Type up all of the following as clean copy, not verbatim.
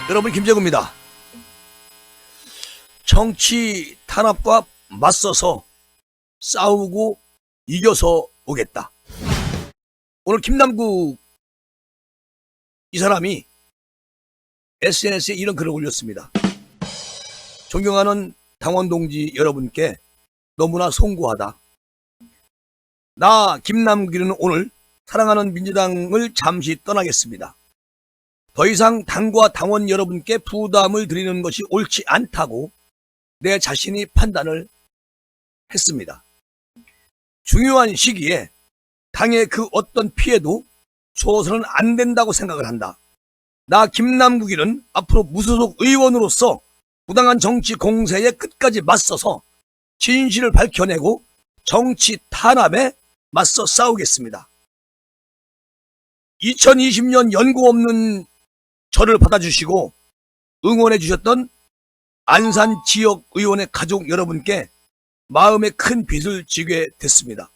여러분, 김재구입니다. 정치 탄압과 맞서서 싸우고 이겨서 오겠다. 오늘 김남국 이 사람이 SNS에 이런 글을 올렸습니다. 존경하는 당원 동지 여러분께 너무나 송구하다. 나 김남국이는 오늘 사랑하는 민주당을 잠시 떠나겠습니다. 더 이상 당과 당원 여러분께 부담을 드리는 것이 옳지 않다고 내 자신이 판단을 했습니다. 중요한 시기에 당의 그 어떤 피해도 줘서는 안 된다고 생각을 한다. 나 김남국이는 앞으로 무소속 의원으로서 부당한 정치 공세에 끝까지 맞서서 진실을 밝혀내고 정치 탄압에 맞서 싸우겠습니다. 2020년 연고 없는 저를 받아주시고 응원해 주셨던 안산 지역 의원의 가족 여러분께 마음의 큰 빚을 지게 됐습니다.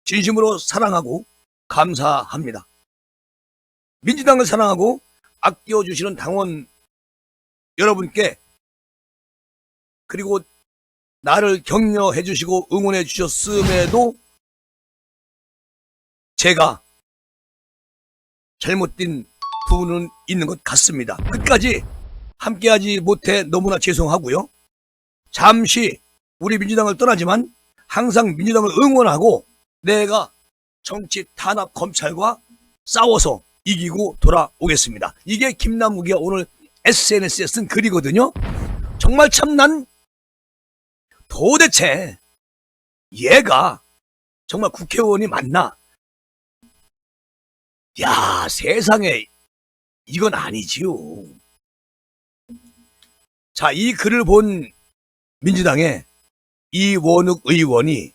진심으로 사랑하고 감사합니다. 민주당을 사랑하고 아껴주시는 당원 여러분께, 그리고 나를 격려해 주시고 응원해 주셨음에도 제가 잘못된 부분은 있는 것 같습니다. 끝까지 함께하지 못해 너무나 죄송하고요. 잠시 우리 민주당을 떠나지만 항상 민주당을 응원하고 내가 정치 탄압 검찰과 싸워서 이기고 돌아오겠습니다. 이게 김남국이 오늘 SNS에 쓴 글이거든요. 정말 참 난 도대체 얘가 정말 국회의원이 맞나? 야, 세상에 이건 아니지요. 자, 이 글을 본 민주당의 이원욱 의원이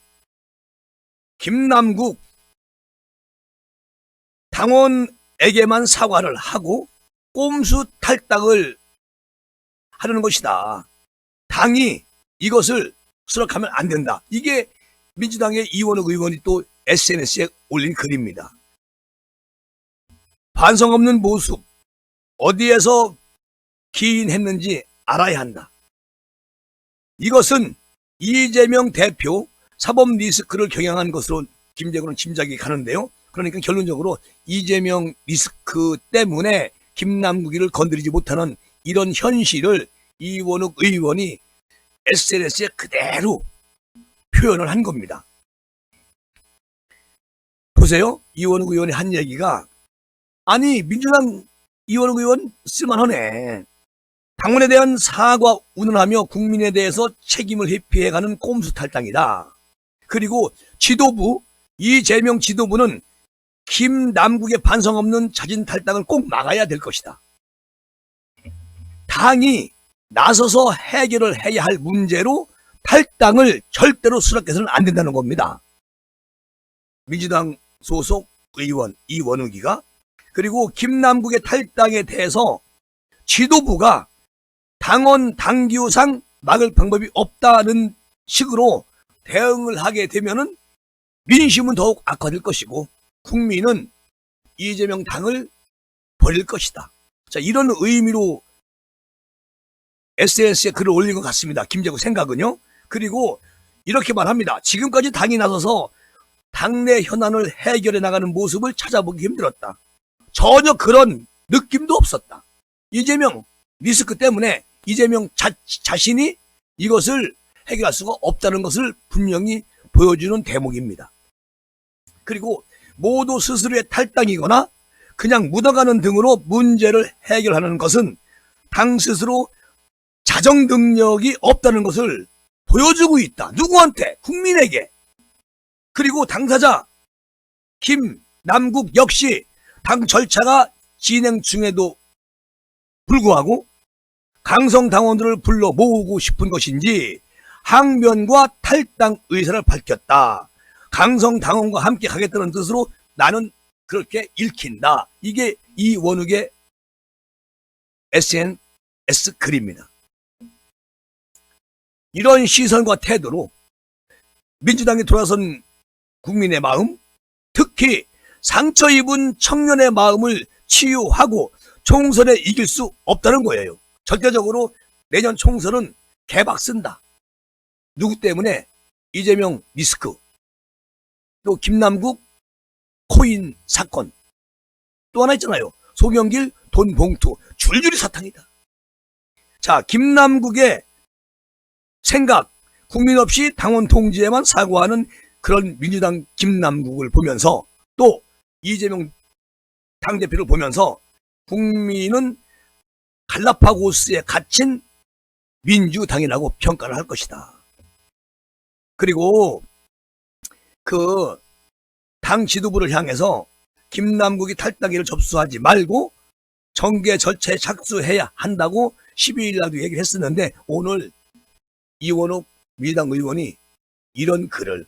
김남국 당원에게만 사과를 하고 꼼수 탈당을 하려는 것이다. 당이 이것을 수락하면 안 된다. 이게 민주당의 이원욱 의원이 또 SNS에 올린 글입니다. 반성 없는 모습, 어디에서 기인했는지 알아야 한다. 이것은 이재명 대표 사법 리스크를 경영한 것으로 김재구는 짐작이 가는데요. 그러니까 결론적으로 이재명 리스크 때문에 김남국이를 건드리지 못하는 이런 현실을 이원욱 의원이 SNS에 그대로 표현을 한 겁니다. 보세요. 이원욱 의원이 한 얘기가, 아니 민주당 이원욱 의원 쓸만하네. 당원에 대한 사과 운운하며 국민에 대해서 책임을 회피해가는 꼼수 탈당이다. 그리고 지도부, 이재명 지도부는 김남국의 반성 없는 자진 탈당을 꼭 막아야 될 것이다. 당이 나서서 해결을 해야 할 문제로 탈당을 절대로 수락해서는 안 된다는 겁니다. 민주당 소속 의원 이원욱이가, 그리고 김남국의 탈당에 대해서 지도부가 당원 당규상 막을 방법이 없다는 식으로 대응을 하게 되면은 민심은 더욱 악화될 것이고 국민은 이재명 당을 버릴 것이다. 자, 이런 의미로 SNS에 글을 올린 것 같습니다. 김재구 생각은요. 그리고 이렇게 말합니다. 지금까지 당이 나서서 당내 현안을 해결해 나가는 모습을 찾아보기 힘들었다. 전혀 그런 느낌도 없었다. 이재명 리스크 때문에 이재명 자신이 이것을 해결할 수가 없다는 것을 분명히 보여주는 대목입니다. 그리고 모두 스스로의 탈당이거나 그냥 묻어가는 등으로 문제를 해결하는 것은 당 스스로 자정 능력이 없다는 것을 보여주고 있다. 누구한테? 국민에게. 그리고 당사자 김남국 역시 당 절차가 진행 중에도 불구하고 강성 당원들을 불러 모으고 싶은 것인지 항변과 탈당 의사를 밝혔다. 강성 당원과 함께 가겠다는 뜻으로 나는 그렇게 읽힌다. 이게 이원욱의 SNS 글입니다. 이런 시선과 태도로 민주당이 돌아선 국민의 마음, 특히 상처 입은 청년의 마음을 치유하고 총선에 이길 수 없다는 거예요. 절대적으로 내년 총선은 개박 쓴다. 누구 때문에? 이재명 리스크, 또 김남국 코인 사건, 또 하나 있잖아요. 송영길 돈 봉투, 줄줄이 사탕이다. 자, 김남국의 생각, 국민 없이 당원 통지에만 사고하는 그런 민주당 김남국을 보면서, 또 이재명 당대표를 보면서 국민은 갈라파고스에 갇힌 민주당이라고 평가를 할 것이다. 그리고 그 당 지도부를 향해서 김남국이 탈당기를 접수하지 말고 정계 절차에 착수해야 한다고 12일 날도 얘기를 했었는데, 오늘 이원욱 민주당 의원이 이런 글을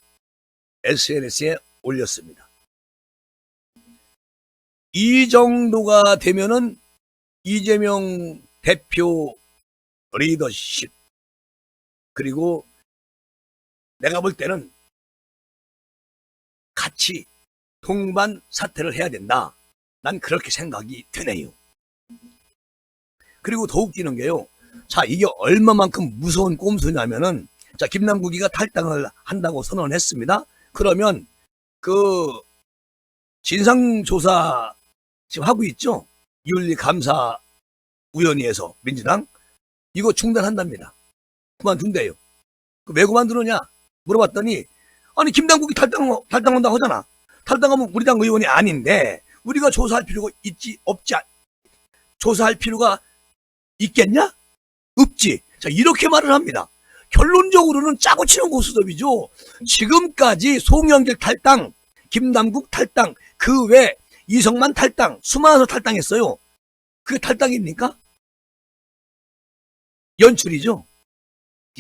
SNS에 올렸습니다. 이 정도가 되면은 이재명 대표 리더십, 그리고 내가 볼 때는 같이 동반 사퇴를 해야 된다. 난 그렇게 생각이 드네요. 그리고 더 웃기는 게요. 자, 이게 얼마만큼 무서운 꼼수냐면은, 자, 김남국이가 탈당을 한다고 선언을 했습니다. 그러면 그 진상조사 지금 하고 있죠? 윤리감사위원회에서 민주당 이거 중단한답니다. 그만둔대요. 왜 그만두느냐 물어봤더니, 아니 김남국이 탈당한다고 하잖아. 탈당하면 우리 당 의원이 아닌데 우리가 조사할 필요가 조사할 필요가 있겠냐? 없지. 자, 이렇게 말을 합니다. 결론적으로는 짜고 치는 고스톱이죠. 지금까지 송영길 탈당, 김남국 탈당, 그 외 이성만 탈당, 수많아서 탈당했어요. 그게 탈당입니까? 연출이죠.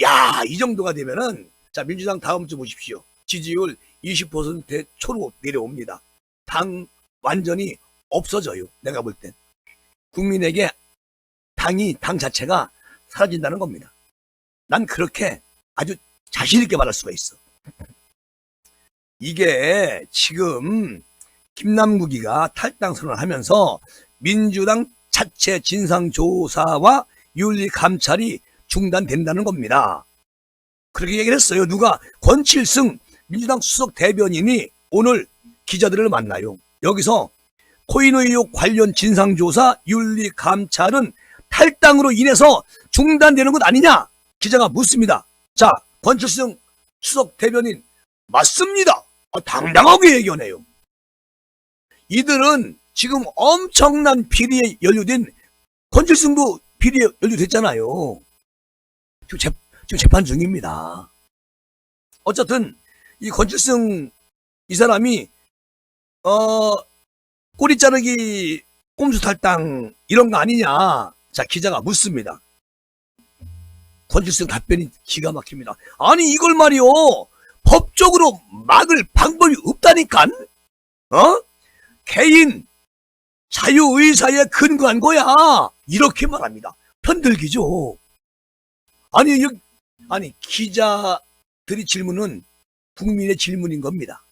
야, 이 정도가 되면은, 자, 민주당 다음 주 보십시오. 지지율 20% 초로 내려옵니다. 당 완전히 없어져요. 내가 볼 땐. 국민에게 당 자체가 사라진다는 겁니다. 난 그렇게 아주 자신있게 말할 수가 있어. 이게 지금 김남국이가 탈당 선언을 하면서 민주당 자체 진상조사와 윤리감찰이 중단된다는 겁니다. 그렇게 얘기를 했어요. 누가? 권칠승 민주당 수석 대변인이 오늘 기자들을 만나요. 여기서 코인 의혹 관련 진상조사 윤리감찰은 탈당으로 인해서 중단되는 것 아니냐? 기자가 묻습니다. 자, 권칠승 수석 대변인 맞습니다. 당당하게 얘기하네요. 이들은 지금 엄청난 비리에 연루된, 권칠승도 비리에 연루됐잖아요. 지금 재판 중입니다. 어쨌든 이 권칠승 이 사람이 꼬리 자르기 꼼수 탈당 이런 거 아니냐? 자, 기자가 묻습니다. 권칠승 답변이 기가 막힙니다. 아니 이걸 말이요, 법적으로 막을 방법이 없다니까. 개인 자유의사에 근거한 거야. 이렇게 말합니다. 편들기죠. 아니 기자들이 질문은 국민의 질문인 겁니다.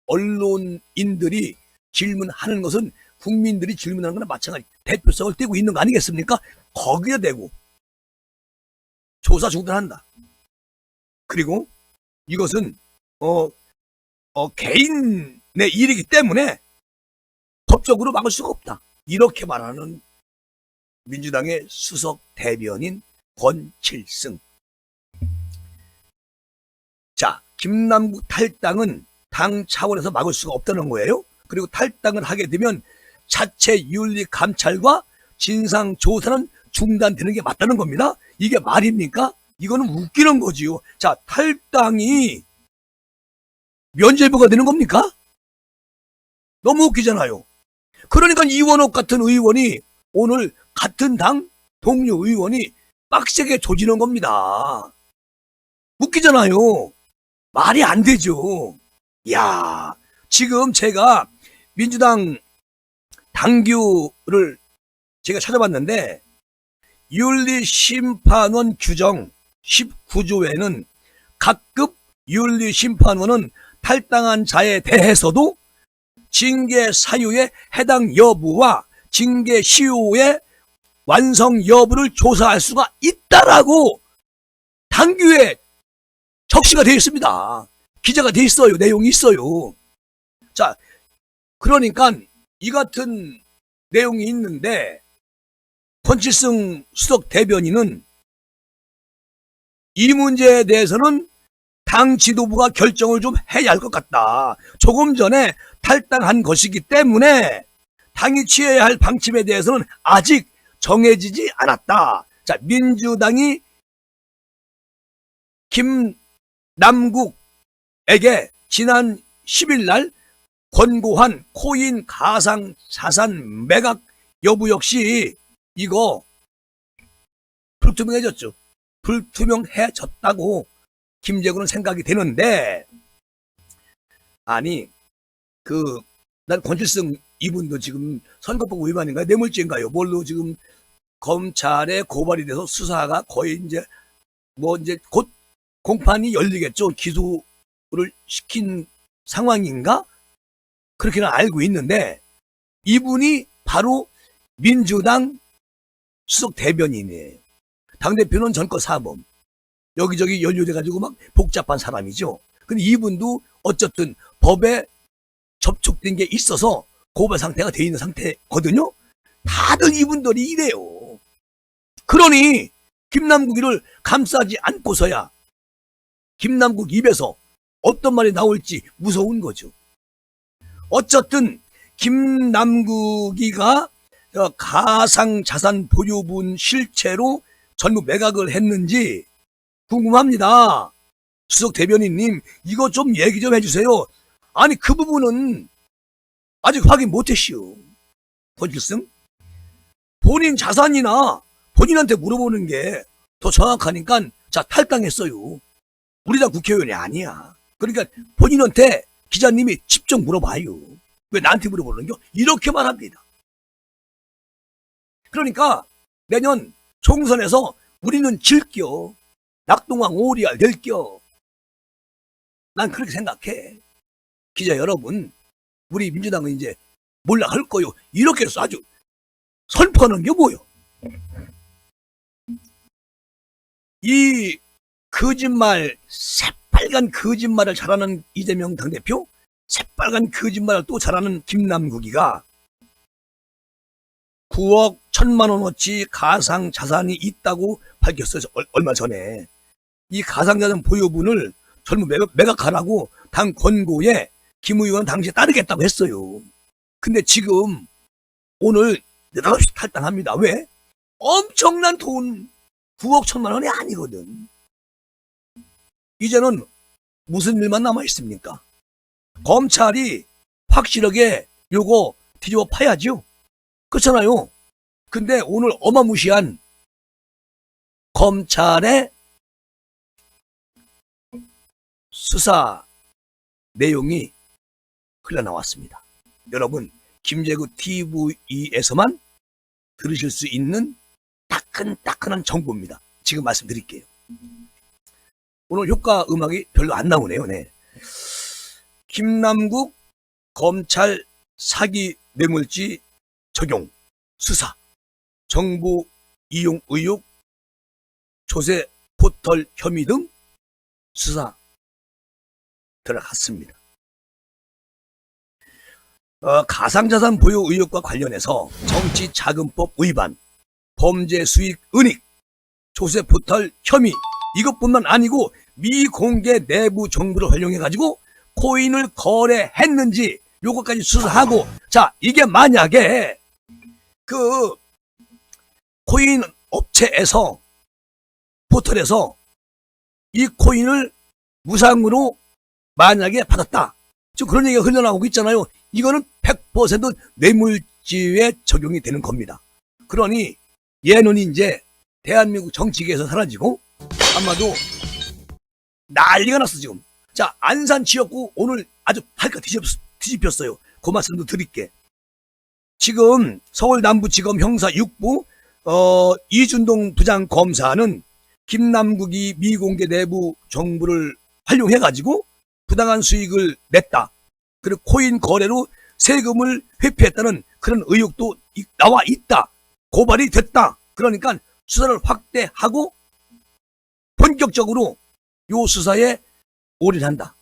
언론인들이 질문하는 것은 국민들이 질문하는 거나 마찬가지. 대표성을 띄고 있는 거 아니겠습니까? 거기에 대고 조사 중단한다. 그리고 이것은 개인의 일이기 때문에 법적으로 막을 수가 없다. 이렇게 말하는 민주당의 수석 대변인 권칠승. 자, 김남국 탈당은 당 차원에서 막을 수가 없다는 거예요. 그리고 탈당을 하게 되면 자체 윤리 감찰과 진상 조사는 중단되는 게 맞다는 겁니다. 이게 말입니까? 이거는 웃기는 거지요. 자, 탈당이 면죄부가 되는 겁니까? 너무 웃기잖아요. 그러니까 이원욱 같은 의원이 오늘 같은 당 동료 의원이 빡세게 조지는 겁니다. 웃기잖아요. 말이 안 되죠. 야, 지금 제가 민주당 당규를 제가 찾아봤는데, 윤리심판원 규정 19조에는 각급 윤리심판원은 탈당한 자에 대해서도 징계 사유의 해당 여부와 징계 시효의 완성 여부를 조사할 수가 있다라고 당규에 적시가 되어 있습니다. 기재가 되어 있어요. 내용이 있어요. 자, 그러니까 이 같은 내용이 있는데 권칠승 수석 대변인은 이 문제에 대해서는 당 지도부가 결정을 좀 해야 할 것 같다. 조금 전에 탈당한 것이기 때문에 당이 취해야 할 방침에 대해서는 아직 정해지지 않았다. 자, 민주당이 김남국에게 지난 10일 날 권고한 코인 가상 자산 매각 여부 역시 이거 불투명해졌죠. 불투명해졌다고 김재구는 생각이 되는데, 아니 난 권칠승 이분도 지금 선거법 위반인가요? 뇌물죄인가요? 뭘로 지금 검찰에 고발이 돼서 수사가 거의 이제 곧 공판이 열리겠죠. 기소를 시킨 상황인가? 그렇게는 알고 있는데 이분이 바로 민주당 수석 대변인이에요. 당대표는 전과 사범. 여기저기 연루돼가지고 막 복잡한 사람이죠. 근데 이분도 어쨌든 법에 접촉된 게 있어서 고발 상태가 돼 있는 상태거든요. 다들 이분들이 이래요. 그러니 김남국이를 감싸지 않고서야 김남국 입에서 어떤 말이 나올지 무서운 거죠. 어쨌든 김남국이가 가상자산 보유분 실체로 전부 매각을 했는지 궁금합니다. 수석 대변인님, 이거 좀 얘기 좀 해주세요. 아니, 그 부분은 아직 확인 못했시오. 권칠승? 본인 자산이나 본인한테 물어보는 게 더 정확하니까, 자, 탈당했어요. 우리 당 국회의원이 아니야. 그러니까 본인한테 기자님이 직접 물어봐요. 왜 나한테 물어보는겨? 이렇게 말합니다. 그러니까 내년 총선에서 우리는 질겨. 낙동강 오리알 될겨. 난 그렇게 생각해. 기자 여러분, 우리 민주당은 이제 몰락할 거요. 이렇게 해서 아주 선포하는 게 뭐요? 이 거짓말, 새빨간 거짓말을 잘하는 이재명 당대표, 새빨간 거짓말을 또 잘하는 김남국이가 9억 1,000만 원어치 가상 자산이 있다고 밝혔어요. 얼마 전에. 이 가상자산 보유분을 전부 매각하라고 당 권고에 김 의원 당시에 따르겠다고 했어요. 근데 지금 오늘 느닷없이 탈당합니다. 왜? 엄청난 돈 9억 1,000만 원이 아니거든. 이제는 무슨 일만 남아 있습니까? 검찰이 확실하게 요거 뒤집어 파야죠. 그렇잖아요. 근데 오늘 어마무시한 검찰의 수사 내용이 흘러나왔습니다. 여러분, 김재구 TV에서만 들으실 수 있는 따끈따끈한 정보입니다. 지금 말씀드릴게요. 오늘 효과 음악이 별로 안 나오네요. 네. 김남국 검찰 사기 뇌물죄 적용 수사 정보 이용 의혹 조세 포털 혐의 등 수사 들어갔습니다. 가상자산 보유 의혹과 관련해서 정치자금법 위반, 범죄 수익 은닉, 조세 포털 혐의 이것뿐만 아니고 미공개 내부 정보를 활용해가지고 코인을 거래했는지 요것까지 수사하고, 자, 이게 만약에 그 코인 업체에서 포털에서 이 코인을 무상으로 만약에 받았다. 지금 그런 얘기가 흘러나오고 있잖아요. 이거는 100% 뇌물죄에 적용이 되는 겁니다. 그러니 얘는 이제 대한민국 정치계에서 사라지고 아마도 난리가 났어 지금. 자, 안산 지역구 오늘 아주 발칵 뒤집혔어요. 그 말씀도 드릴게. 지금 서울 남부지검 형사 6부 이준동 부장검사는 김남국이 미공개 내부 정보를 활용해가지고 부당한 수익을 냈다. 그리고 코인 거래로 세금을 회피했다는 그런 의혹도 나와 있다. 고발이 됐다. 그러니까 수사를 확대하고 본격적으로 요 수사에 올인한다.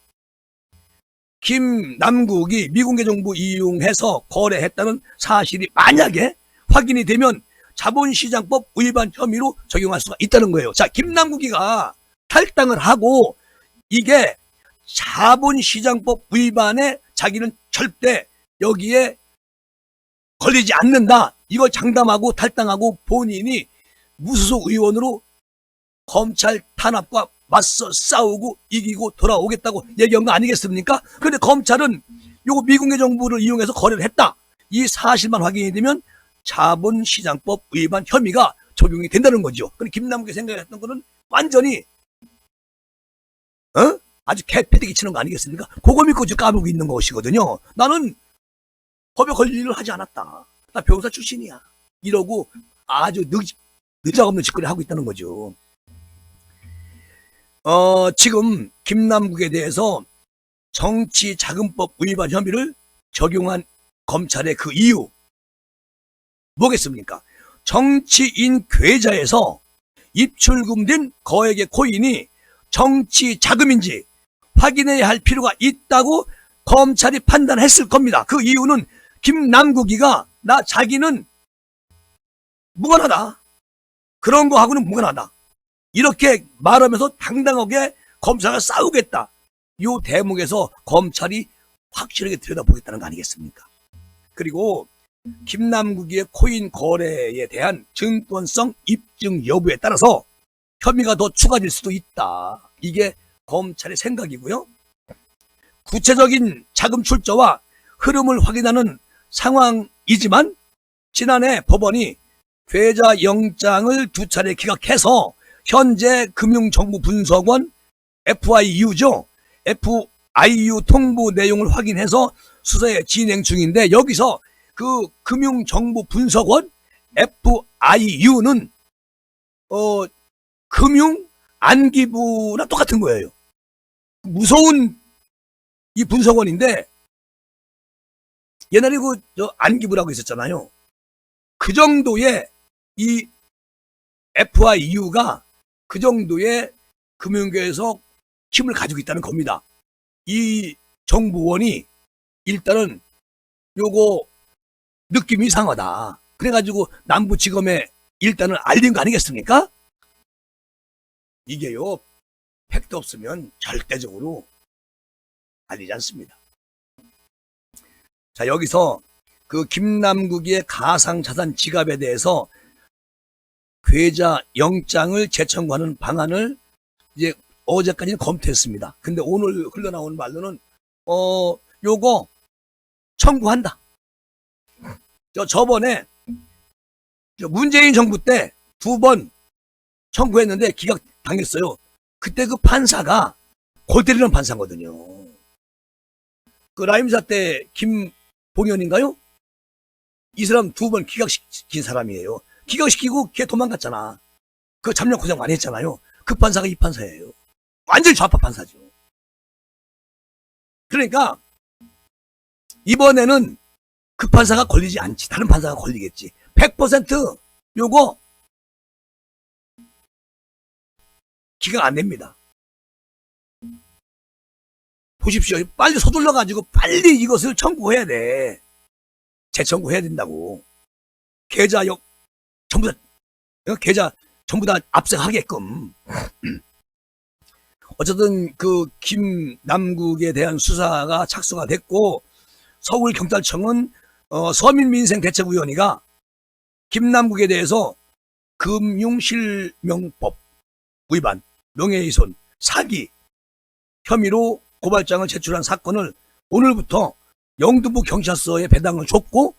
김남국이 미공개 정보 이용해서 거래했다는 사실이 만약에 확인이 되면 자본시장법 위반 혐의로 적용할 수가 있다는 거예요. 자, 김남국이가 탈당을 하고 이게 자본시장법 위반에 자기는 절대 여기에 걸리지 않는다. 이걸 장담하고 탈당하고 본인이 무소속 의원으로 검찰 탄압과 맞서 싸우고 이기고 돌아오겠다고 얘기한 거 아니겠습니까? 그런데 검찰은 요거 미공개 정보를 이용해서 거래를 했다. 이 사실만 확인이 되면 자본시장법 위반 혐의가 적용이 된다는 거죠. 근데 김남국이 생각했던 거는 완전히 아주 개패대기 치는 거 아니겠습니까? 그거 믿고 지금 까불고 있는 것이거든요. 나는 법에 걸릴 일을 하지 않았다. 나 변호사 출신이야. 이러고 아주 느닷없는 짓거리 하고 있다는 거죠. 지금 김남국에 대해서 정치자금법 위반 혐의를 적용한 검찰의 그 이유 뭐겠습니까? 정치인 계좌에서 입출금된 거액의 코인이 정치자금인지 확인해야 할 필요가 있다고 검찰이 판단했을 겁니다. 그 이유는 김남국이가 자기는 무관하다. 그런 거하고는 무관하다. 이렇게 말하면서 당당하게 검사가 싸우겠다. 이 대목에서 검찰이 확실하게 들여다보겠다는 거 아니겠습니까? 그리고 김남국이의 코인 거래에 대한 증권성 입증 여부에 따라서 혐의가 더 추가될 수도 있다. 이게 검찰의 생각이고요. 구체적인 자금 출처와 흐름을 확인하는 상황이지만 지난해 법원이 괴짜 영장을 2차례 기각해서 현재 금융정보분석원 FIU죠. FIU 통보 내용을 확인해서 수사에 진행 중인데 여기서 그 금융정보분석원 FIU는 금융 안기부랑 똑같은 거예요. 무서운 이 분석원인데 옛날에 안기부라고 있었잖아요. 그 정도의 이 FIU가 그 정도의 금융계에서 힘을 가지고 있다는 겁니다. 이 정보원이 일단은 요거 느낌이 이상하다. 그래가지고 남부지검에 일단은 알린 거 아니겠습니까? 이게요, 팩트 없으면 절대적으로 알리지 않습니다. 자, 여기서 그 김남국의 가상자산 지갑에 대해서 괴짜 영장을 재청구하는 방안을 이제 어제까지는 검토했습니다. 근데 오늘 흘러나온 말로는 요거 청구한다. 저번에 문재인 정부 때 2번 청구했는데 기각 당했어요. 그때 그 판사가 골 때리는 판사거든요. 그 라임사 때 김봉현인가요? 이 사람 2번 기각시킨 사람이에요. 기각시키고 걔 도망갔잖아. 그 잠룡 고생 많이 했잖아요. 그 판사가 이 판사예요. 완전히 좌파 판사죠. 그러니까 이번에는 그 판사가 걸리지 않지. 다른 판사가 걸리겠지. 100% 요거 기각 안 됩니다. 보십시오. 빨리 서둘러가지고 빨리 이것을 청구해야 돼. 재청구해야 된다고. 계좌 전부 다 계좌 전부 다 압색하게끔. 어쨌든 그 김남국에 대한 수사가 착수가 됐고 서울경찰청은 서민민생대책위원회가 김남국에 대해서 금융실명법 위반, 명예훼손, 사기 혐의로 고발장을 제출한 사건을 오늘부터 영등포 경찰서에 배당을 줬고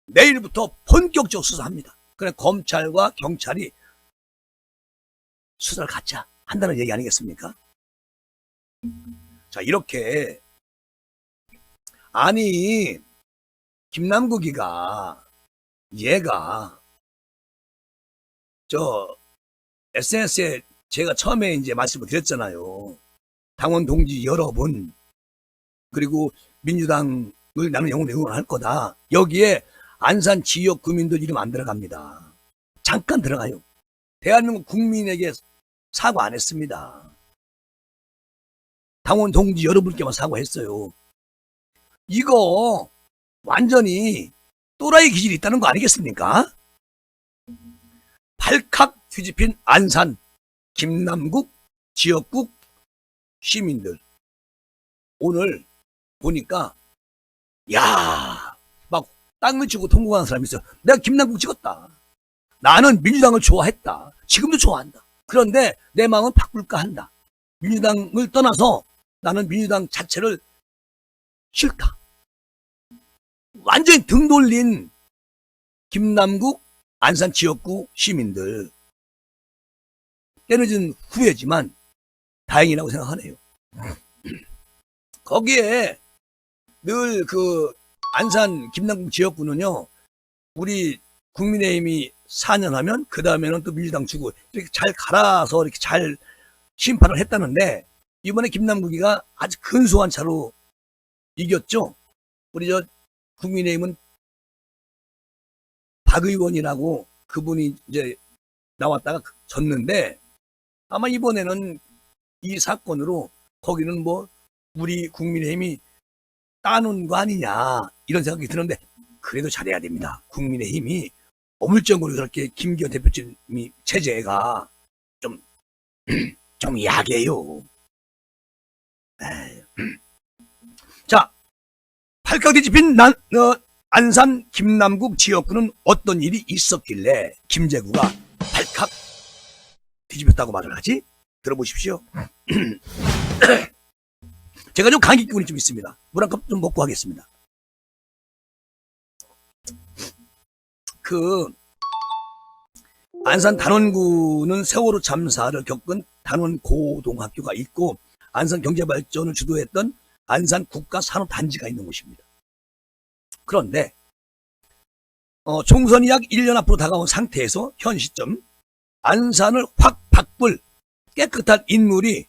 내일부터 본격적 수사합니다. 그래 검찰과 경찰이 수사를 갖자 한다는 얘기 아니겠습니까? 자, 이렇게 아니 김남국이가 얘가 SNS에 제가 처음에 이제 말씀을 드렸잖아요. 당원 동지 여러분 그리고 민주당 나는 영원히 응원할 거다. 여기에 안산 지역 구민들 이름 안 들어갑니다. 잠깐 들어가요. 대한민국 국민에게 사과 안 했습니다. 당원 동지 여러분께만 사과했어요. 이거 완전히 또라이 기질이 있다는 거 아니겠습니까? 발칵 뒤집힌 안산, 김남국 지역국 시민들. 오늘 보니까 막 땅을 치고 통곡하는 사람이 있어요. 내가 김남국 찍었다. 나는 민주당을 좋아했다. 지금도 좋아한다. 그런데 내 마음은 바꿀까 한다. 민주당을 떠나서 나는 민주당 자체를 싫다. 완전히 등 돌린 김남국 안산 지역구 시민들. 때늦은 후회지만 다행이라고 생각하네요. 거기에 늘 그 안산 김남국 지역구는요, 우리 국민의힘이 4년 하면 그 다음에는 또 민주당 주고 이렇게 잘 갈아서 이렇게 잘 심판을 했다는데, 이번에 김남국이가 아주 근소한 차로 이겼죠. 우리 국민의힘은 박 의원이라고 그분이 이제 나왔다가 졌는데, 아마 이번에는 이 사건으로 거기는 뭐 우리 국민의힘이 따놓은 거 아니냐 이런 생각이 드는데, 그래도 잘해야 됩니다. 국민의힘이 어물쩡으로 그렇게 김기현 대표님이 체제가 좀 약해요. 자, 팔각 뒤집힌 안산 김남국 지역구는 어떤 일이 있었길래 김제구가 발칵 뒤집혔다고 말을 하지? 들어보십시오. 제가 좀 감기 기운이 좀 있습니다. 물 한 컵 좀 먹고 하겠습니다. 안산 단원구는 세월호 참사를 겪은 단원고등학교가 있고, 안산 경제발전을 주도했던 안산 국가산업단지가 있는 곳입니다. 그런데 총선이 약 1년 앞으로 다가온 상태에서 현 시점 안산을 확 바꿀 깨끗한 인물이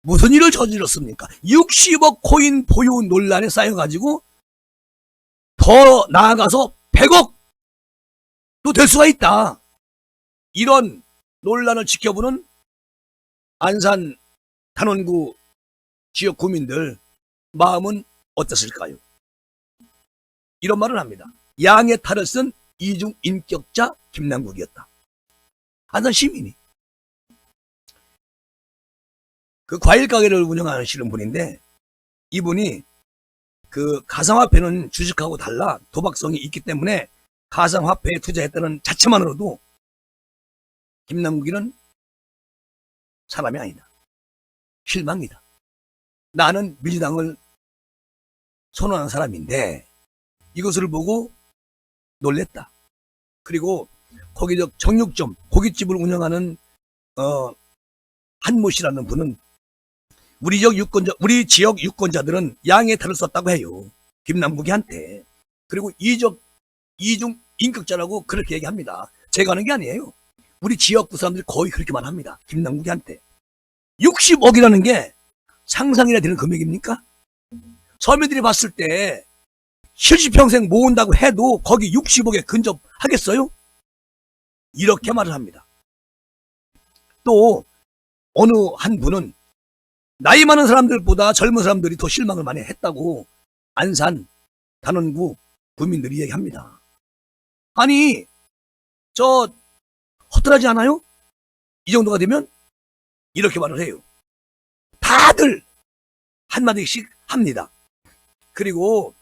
무슨 일을 저질렀습니까? 60억 코인 보유 논란에 쌓여가지고 더 나아가서 100억도 될 수가 있다. 이런 논란을 지켜보는 안산 단원구 지역 구민들 마음은 어땠을까요? 이런 말을 합니다. 양의 탈을 쓴 이중 인격자 김남국이었다. 안산 시민이. 그 과일 가게를 운영하시는 분인데, 이분이 그 가상화폐는 주식하고 달라 도박성이 있기 때문에 가상화폐에 투자했다는 자체만으로도 김남국이는 사람이 아니다. 실망이다. 나는 민주당을 선호하는 사람인데 이것을 보고 놀랬다. 그리고 거기 정육점 고깃집을 운영하는 한모 씨라는 분은 우리 지역 유권자들은 양의 탈을 썼다고 해요. 김남국이한테. 그리고 이중 인격자라고 그렇게 얘기합니다. 제가 하는 게 아니에요. 우리 지역구 사람들이 거의 그렇게만 합니다. 김남국이한테. 60억이라는 게 상상이나 되는 금액입니까? 서민들이 봤을 때 70평생 모은다고 해도 거기 60억에 근접하겠어요? 이렇게 말을 합니다. 또 어느 한 분은 나이 많은 사람들보다 젊은 사람들이 더 실망을 많이 했다고 안산 단원구 구민들이 얘기합니다. 아니, 허탈하지 않아요? 이 정도가 되면 이렇게 말을 해요. 다들 한마디씩 합니다. 그리고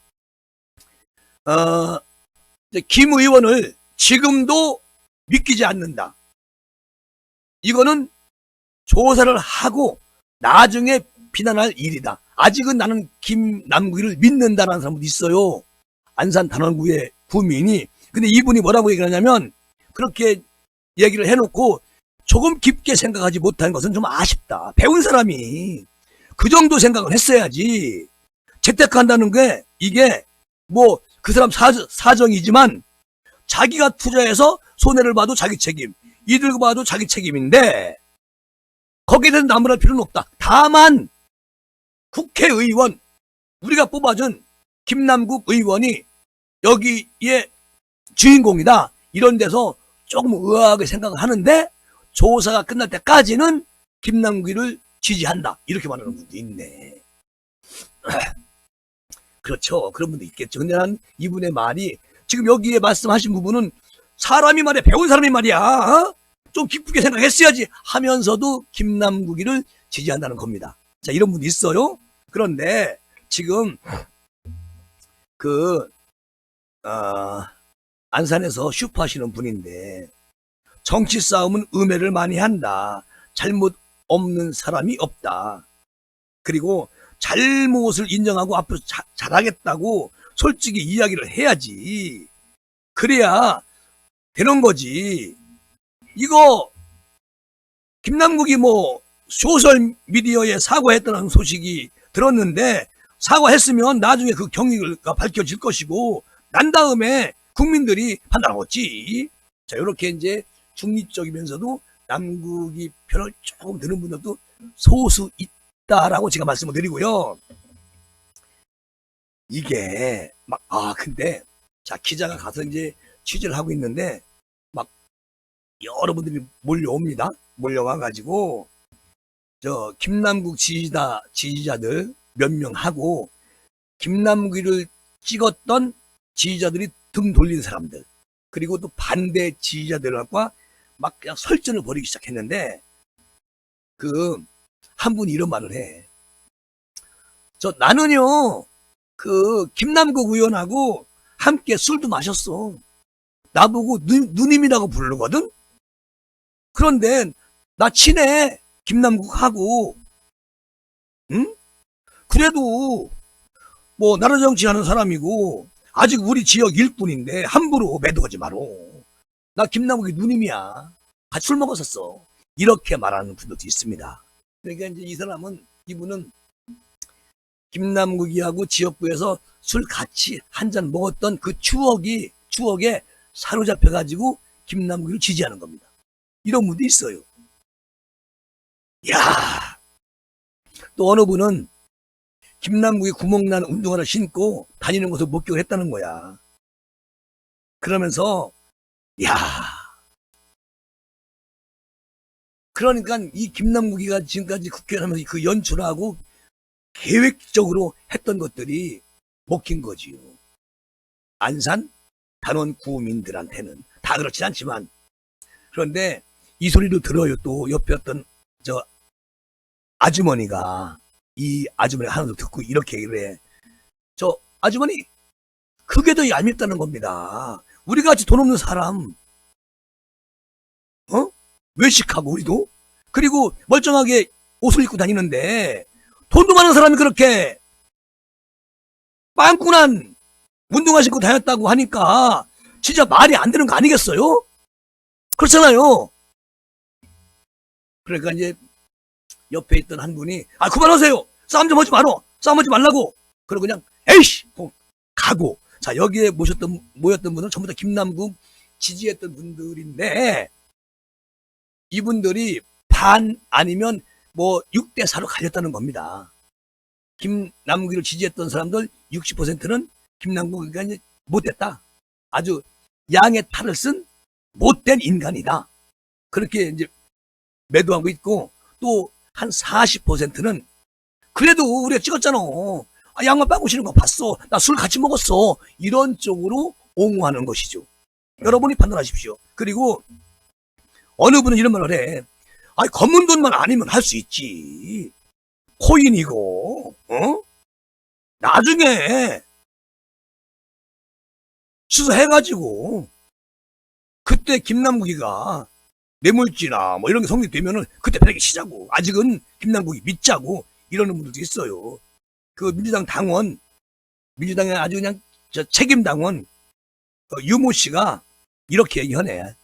김 의원을 지금도 믿기지 않는다. 이거는 조사를 하고 나중에 비난할 일이다. 아직은 나는 김남국이를 믿는다라는 사람도 있어요. 안산 단원구의 구민이. 근데 이분이 뭐라고 얘기를 하냐면, 그렇게 얘기를 해놓고 조금 깊게 생각하지 못한 것은 좀 아쉽다. 배운 사람이 그 정도 생각을 했어야지. 재테크한다는 게 이게 뭐 그 사람 사정이지만 자기가 투자해서 손해를 봐도 자기 책임, 이들고 봐도 자기 책임인데 거기에 대해서 나무랄 필요는 없다. 다만 국회의원, 우리가 뽑아준 김남국 의원이 여기에 주인공이다. 이런 데서 조금 의아하게 생각을 하는데 조사가 끝날 때까지는 김남국을 지지한다. 이렇게 말하는 분도 있네. 그렇죠. 그런 분도 있겠죠. 근데 난 이분의 말이 지금 여기에 말씀하신 부분은 사람이 말이야, 배운 사람이 말이야, 어? 좀 기쁘게 생각했어야지 하면서도 김남국이를 지지한다는 겁니다. 자, 이런 분도 있어요. 그런데 지금 안산에서 슈퍼 하시는 분인데 정치 싸움은 음해를 많이 한다. 잘못 없는 사람이 없다. 그리고 잘못을 인정하고 앞으로 잘하겠다고 솔직히 이야기를 해야지. 그래야 되는 거지. 이거 김남국이 뭐 소셜미디어에 사과했다는 소식이 들었는데 사과했으면 나중에 그 경위가 밝혀질 것이고 난 다음에 국민들이 판단하겠지. 자, 이렇게 이제 중립적이면서도 남국이 편을 조금 드는 분들도 소수 있다라고 제가 말씀을 드리고요. 이게 막 근데 자, 기자가 가서 이제 취재를 하고 있는데 막 여러분들이 몰려옵니다. 몰려와가지고 저 김남국 지지자들 몇 명 하고 김남국을 찍었던 지지자들이 등 돌린 사람들 그리고 또 반대 지지자들과 막 그냥 설전을 벌이기 시작했는데 한 분이 이런 말을 해. 나는요 김남국 의원하고 함께 술도 마셨어. 나보고 누님이라고 부르거든. 그런데 나 친해 김남국하고. 응? 그래도 뭐 나라 정치하는 사람이고 아직 우리 지역 일꾼인데 함부로 매도하지 마라. 나 김남국이 누님이야. 같이 술 먹었었어. 이렇게 말하는 분들도 있습니다. 그러니까 이제 이분은 김남국이하고 지역구에서 술 같이 한 잔 먹었던 그 추억에 사로잡혀가지고 김남국을 지지하는 겁니다. 이런 분도 있어요. 야, 또 어느 분은 김남국이 구멍난 운동화를 신고 다니는 것을 목격을 했다는 거야. 그러면서 그러니까 이 김남국이가 지금까지 국회의원 하면서 그 연출하고 계획적으로 했던 것들이 먹힌 거지요. 안산 단원 구민들한테는 다 그렇진 않지만. 그런데 이 소리를 들어요. 또 옆에 어떤 저 아주머니가 하는 거 듣고 이렇게 그래. 저 아주머니 그게 더 얄밉다는 겁니다. 우리 같이 돈 없는 사람 외식하고 우리도 그리고 멀쩡하게 옷을 입고 다니는데 돈도 많은 사람이 그렇게 빵꾸난 운동화 신고 다녔다고 하니까 진짜 말이 안 되는 거 아니겠어요? 그렇잖아요. 그러니까 이제 옆에 있던 한 분이 그만하세요. 싸움 좀 하지 말어. 싸움하지 말라고. 그리고 그냥 에이씨 가고. 자, 여기에 모였던 분은 전부 다 김남국 지지했던 분들인데 이분들이 반 아니면 뭐 6대4로 갈렸다는 겁니다. 김남국을 지지했던 사람들 60%는 김남국이가 이제 못됐다. 아주 양의 탈을 쓴 못된 인간이다. 그렇게 이제 매도하고 있고 또 한 40%는 그래도 우리가 찍었잖아. 양말 빠고 시는 거 봤어. 나 술 같이 먹었어. 이런 쪽으로 옹호하는 것이죠. 여러분이 판단하십시오. 그리고 어느 분은 이런 말을 해. 검은 돈만 아니면 할 수 있지. 코인이고, 나중에 수사해가지고 그때 김남국이가 뇌물죄나 뭐 이런 게 성립되면은 그때 배하게 치자고. 아직은 김남국이 믿자고 이러는 분들도 있어요. 그 민주당 당원, 민주당의 아주 그냥 책임 당원 유모 씨가 이렇게 얘기하네.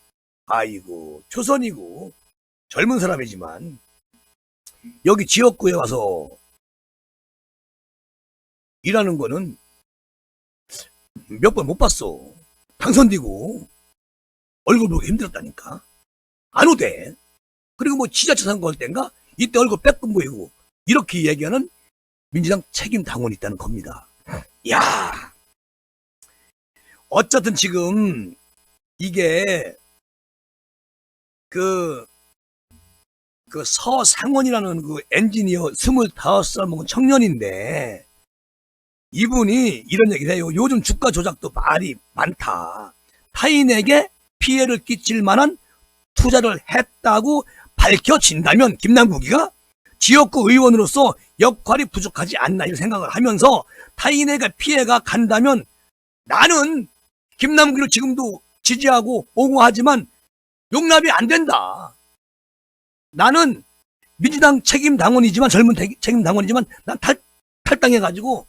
아이고 초선이고 젊은 사람이지만 여기 지역구에 와서 일하는 거는 몇 번 못 봤어. 당선되고 얼굴 보기 힘들었다니까. 안 오대. 그리고 뭐 지자체 선거 할 땐가 이때 얼굴 빼끔 보이고 이렇게 얘기하는 민주당 책임 당원이 있다는 겁니다. 야, 어쨌든 지금 이게 그 서상원이라는 그 엔지니어 25살 먹은 청년인데 이분이 이런 얘기를 해요. 요즘 주가 조작도 말이 많다. 타인에게 피해를 끼칠 만한 투자를 했다고 밝혀진다면 김남국이가 지역구 의원으로서 역할이 부족하지 않나 이런 생각을 하면서 타인에게 피해가 간다면 나는 김남국이를 지금도 지지하고 옹호하지만 용납이 안 된다. 나는 민주당 책임 당원이지만 젊은 책임 당원이지만 난 탈당해가지고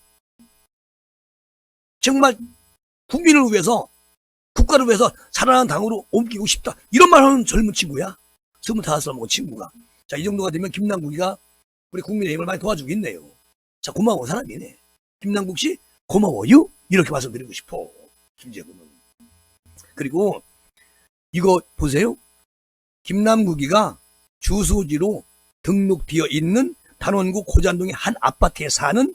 정말 국민을 위해서 국가를 위해서 살아나는 당으로 옮기고 싶다. 이런 말 하는 젊은 친구야. 25살 먹은 친구가. 자, 이 정도가 되면 김남국이가 우리 국민의힘을 많이 도와주겠네요. 자, 고마운 사람이네. 김남국 씨 고마워요. 이렇게 말씀드리고 싶어. 김재구는. 그리고 이거 보세요. 김남국이가 주소지로 등록되어 있는 단원구 고잔동의 한 아파트에 사는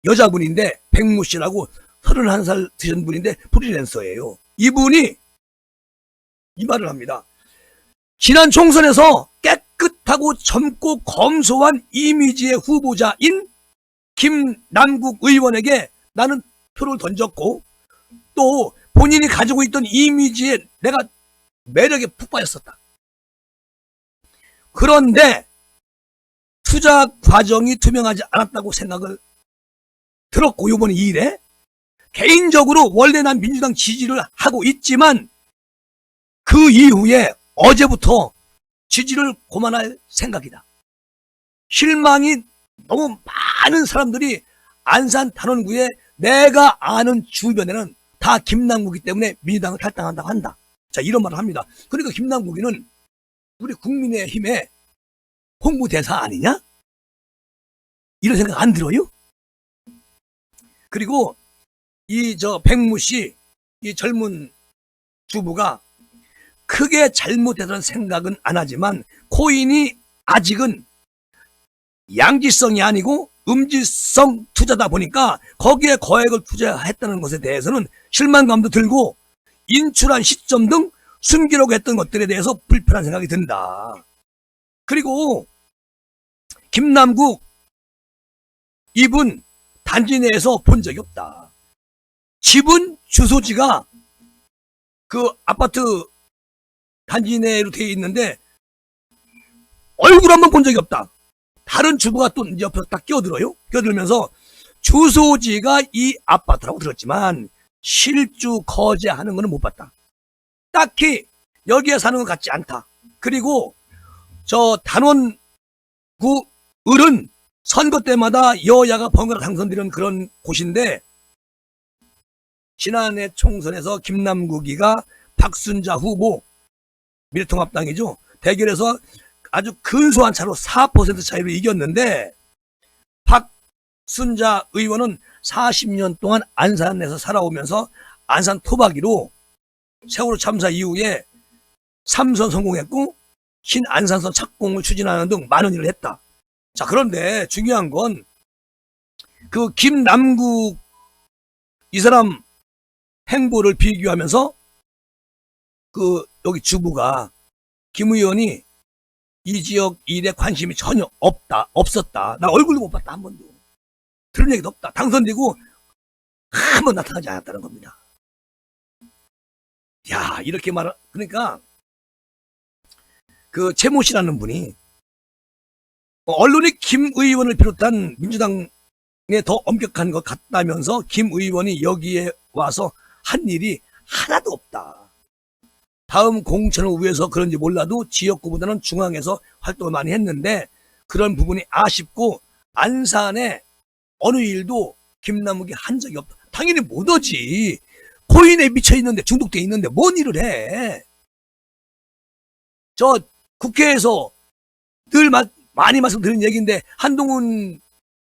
여자분인데 백모 씨라고 31살 드신 분인데 프리랜서예요. 이분이 이 말을 합니다. 지난 총선에서 깨끗하고 젊고 검소한 이미지의 후보자인 김남국 의원에게 나는 표를 던졌고 또 본인이 가지고 있던 이미지에 내가 매력에 푹 빠졌었다. 그런데 투자 과정이 투명하지 않았다고 생각을 들었고 이번 이 일에 개인적으로 원래 난 민주당 지지를 하고 있지만 그 이후에 어제부터 지지를 고만할 생각이다. 실망이 너무 많은 사람들이 안산 단원구에 내가 아는 주변에는 다 김남국이기 때문에 민주당을 탈당한다고 한다. 자, 이런 말을 합니다. 그러니까 김남국이는 우리 국민의힘의 홍보대사 아니냐? 이런 생각 안 들어요? 그리고 백무 씨, 이 젊은 주부가 크게 잘못했다는 생각은 안 하지만 코인이 아직은 양지성이 아니고 음지성 투자다 보니까 거기에 거액을 투자했다는 것에 대해서는 실망감도 들고 인출한 시점 등 숨기려고 했던 것들에 대해서 불편한 생각이 든다. 그리고 김남국 이분 단지 내에서 본 적이 없다. 집은 주소지가 그 아파트 단지 내로 되어 있는데 얼굴 한번 본 적이 없다. 다른 주부가 또 옆에서 딱 끼어들어요. 끼어들면서 주소지가 이 아파트라고 들었지만 실주 거주하는 거는 못 봤다. 딱히 여기에 사는 것 같지 않다. 그리고 저 단원구 을은 선거 때마다 여야가 번갈아 당선되는 그런 곳인데 지난해 총선에서 김남국이가 박순자 후보 미래통합당이죠. 대결에서 아주 근소한 차로 4% 차이로 이겼는데 박순자 의원은 40년 동안 안산에서 살아오면서 안산 토박이로 세월호 참사 이후에 3선 성공했고 신안산선 착공을 추진하는 등 많은 일을 했다. 자, 그런데 중요한 건 그 김남국 이 사람 행보를 비교하면서 그 여기 주부가 김 의원이 이 지역 일에 관심이 전혀 없었다. 나 얼굴도 못 봤다. 한 번도. 들은 얘기도 없다. 당선되고 한 번 나타나지 않았다는 겁니다. 야, 이렇게 그러니까 그 최모 씨라는 분이 언론이 김 의원을 비롯한 민주당에 더 엄격한 것 같다면서 김 의원이 여기에 와서 한 일이 하나도 없다. 다음 공천을 위해서 그런지 몰라도 지역구보다는 중앙에서 활동을 많이 했는데 그런 부분이 아쉽고 안산에 어느 일도 김남국이 한 적이 없다. 당연히 못 오지. 코인에 미쳐있는데 중독돼 있는데 뭔 일을 해. 저 국회에서 늘 많이 말씀드린 얘기인데 한동훈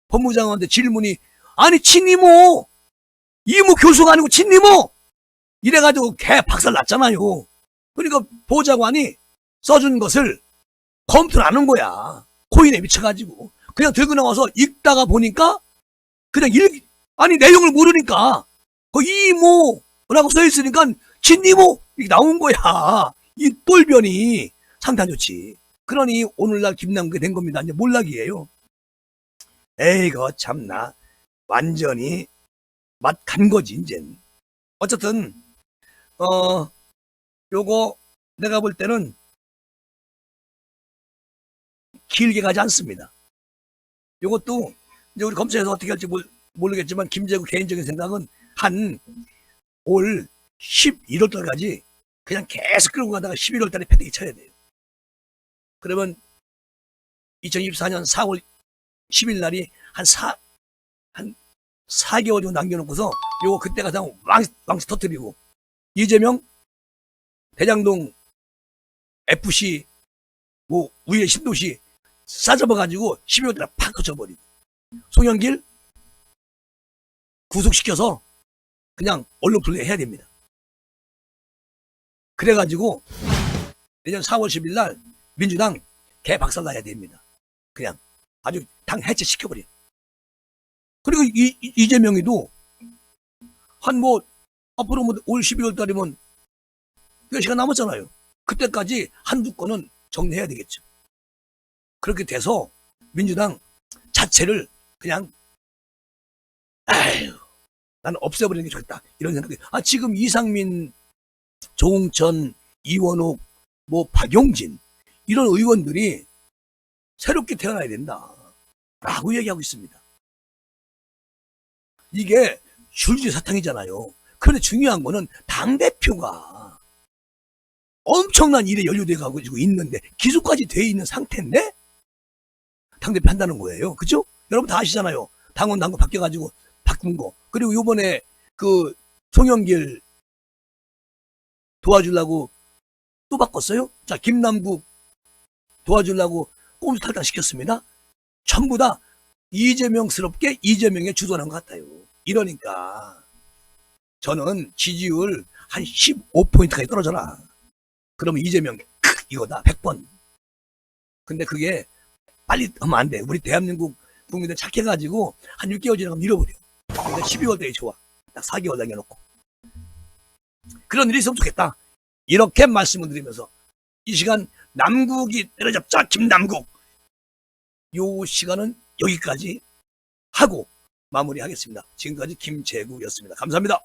법무장관한테 질문이 아니 친이모 이모 교수가 아니고 친이모 이래가지고 개 박살 났잖아요. 그러니까 보좌관이 써준 것을 검토를 안 한 거야. 코인에 미쳐가지고 그냥 들고 나와서 읽다가 보니까 그냥 아니, 내용을 모르니까, 이모라고 써있으니까, 진이모! 이렇게 나온 거야. 이 똘변이 상태 안 좋지. 그러니, 오늘날 김남국이 된 겁니다. 이제 몰락이에요. 에이거, 참나. 완전히, 맛 간 거지, 이젠. 어쨌든, 요거, 내가 볼 때는, 길게 가지 않습니다. 요것도, 이제 우리 검찰에서 어떻게 할지 모르겠지만, 김재국 개인적인 생각은, 올 11월 달까지, 그냥 계속 끌고 가다가 11월 달에 패대기 쳐야 돼요. 그러면, 2024년 4월 10일 날이 한 4개월 정도 남겨놓고서 요거 그때 가서 왕시 터뜨리고 이재명 대장동 FC 뭐 위에 신도시 싸잡아가지고 12월 달에 팍 터쳐버리고 송영길 구속시켜서 그냥 언론 플레이 해야 됩니다. 그래가지고 내년 4월 10일 날 민주당 개 박살나야 됩니다. 그냥 아주 당 해체시켜버려. 그리고 이재명이도 한 앞으로 올 12월 달이면 몇 시간 남았잖아요. 그때까지 한두 건은 정리해야 되겠죠. 그렇게 돼서 민주당 자체를 그냥 나는 없애버리는 게 좋겠다 이런 생각이. 지금 이상민, 조홍천, 이원옥, 박용진 이런 의원들이 새롭게 태어나야 된다 라고 얘기하고 있습니다. 이게 줄기 사탕이잖아요. 그런데 중요한 거는 당대표가 엄청난 일에 연루돼 가고 있는데 기소까지 돼 있는 상태인데 당대표 한다는 거예요. 그죠? 여러분 다 아시잖아요. 당원 당규 바뀌어가지고 바꾼 거. 그리고 요번에 그 송영길 도와주려고 또 바꿨어요. 자, 김남국 도와주려고 꼼수 탈당시켰습니다. 전부 다 이재명스럽게 이재명에 주도하는 것 같아요. 이러니까 저는 지지율 한 15포인트까지 떨어져라. 그러면 이재명 이거다 100번. 근데 그게 빨리 하면 안 돼. 우리 대한민국 국민들 착해가지고 한 6개월 지나가면 잃어버려. 근데 12월 달에 좋아. 딱 4개월 남겨놓고. 그런 일이 있으면 좋겠다. 이렇게 말씀을 드리면서 이 시간 남국이 때려잡자 김남국 요 시간은 여기까지 하고 마무리하겠습니다. 지금까지 김재국이었습니다. 감사합니다.